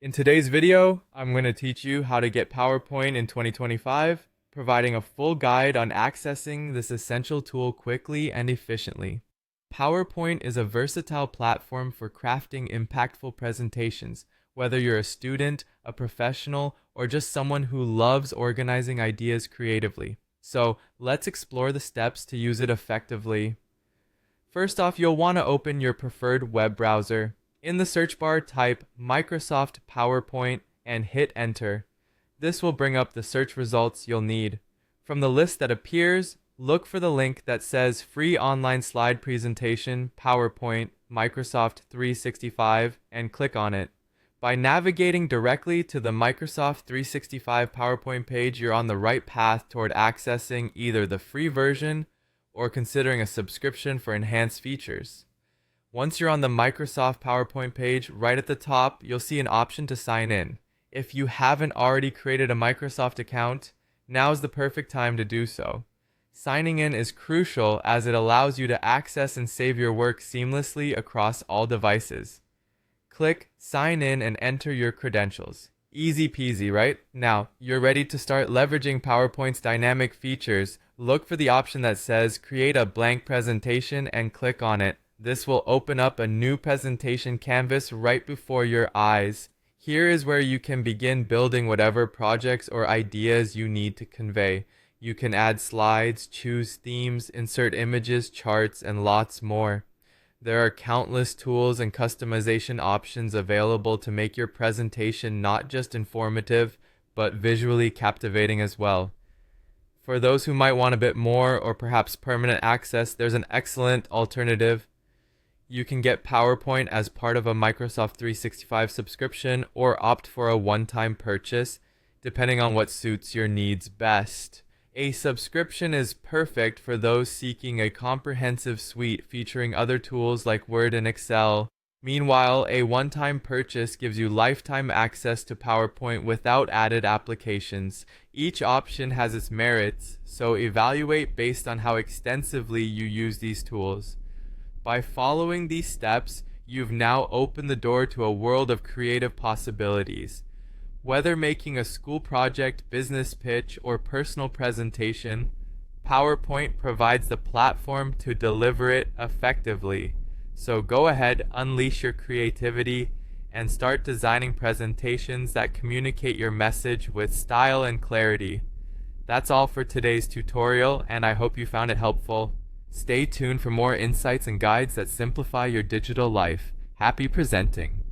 In today's video, I'm going to teach you how to get PowerPoint in 2025, providing a full guide on accessing this essential tool quickly and efficiently. PowerPoint is a versatile platform for crafting impactful presentations, whether you're a student, a professional, or just someone who loves organizing ideas creatively. So let's explore the steps to use it effectively. First off, you'll want to open your preferred web browser. In the search bar, type Microsoft PowerPoint and hit enter. This will bring up the search results you'll need. From the list that appears, look for the link that says Free Online Slide Presentation PowerPoint Microsoft 365 and click on it. By navigating directly to the Microsoft 365 PowerPoint page, you're on the right path toward accessing either the free version or considering a subscription for enhanced features. Once you're on the Microsoft PowerPoint page, right at the top, you'll see an option to sign in. If you haven't already created a Microsoft account, now's the perfect time to do so. Signing in is crucial as it allows you to access and save your work seamlessly across all devices. Click Sign In and enter your credentials. Easy peasy, right? Now, you're ready to start leveraging PowerPoint's dynamic features. Look for the option that says Create a blank presentation and click on it. This will open up a new presentation canvas right before your eyes. Here is where you can begin building whatever projects or ideas you need to convey. You can add slides, choose themes, insert images, charts, and lots more. There are countless tools and customization options available to make your presentation not just informative, but visually captivating as well. For those who might want a bit more or perhaps permanent access, there's an excellent alternative. You can get PowerPoint as part of a Microsoft 365 subscription or opt for a one-time purchase, depending on what suits your needs best. A subscription is perfect for those seeking a comprehensive suite featuring other tools like Word and Excel. Meanwhile, a one-time purchase gives you lifetime access to PowerPoint without added applications. Each option has its merits, so evaluate based on how extensively you use these tools. By following these steps, you've now opened the door to a world of creative possibilities. Whether making a school project, business pitch, or personal presentation, PowerPoint provides the platform to deliver it effectively. So go ahead, unleash your creativity, and start designing presentations that communicate your message with style and clarity. That's all for today's tutorial, and I hope you found it helpful. Stay tuned for more insights and guides that simplify your digital life. Happy presenting!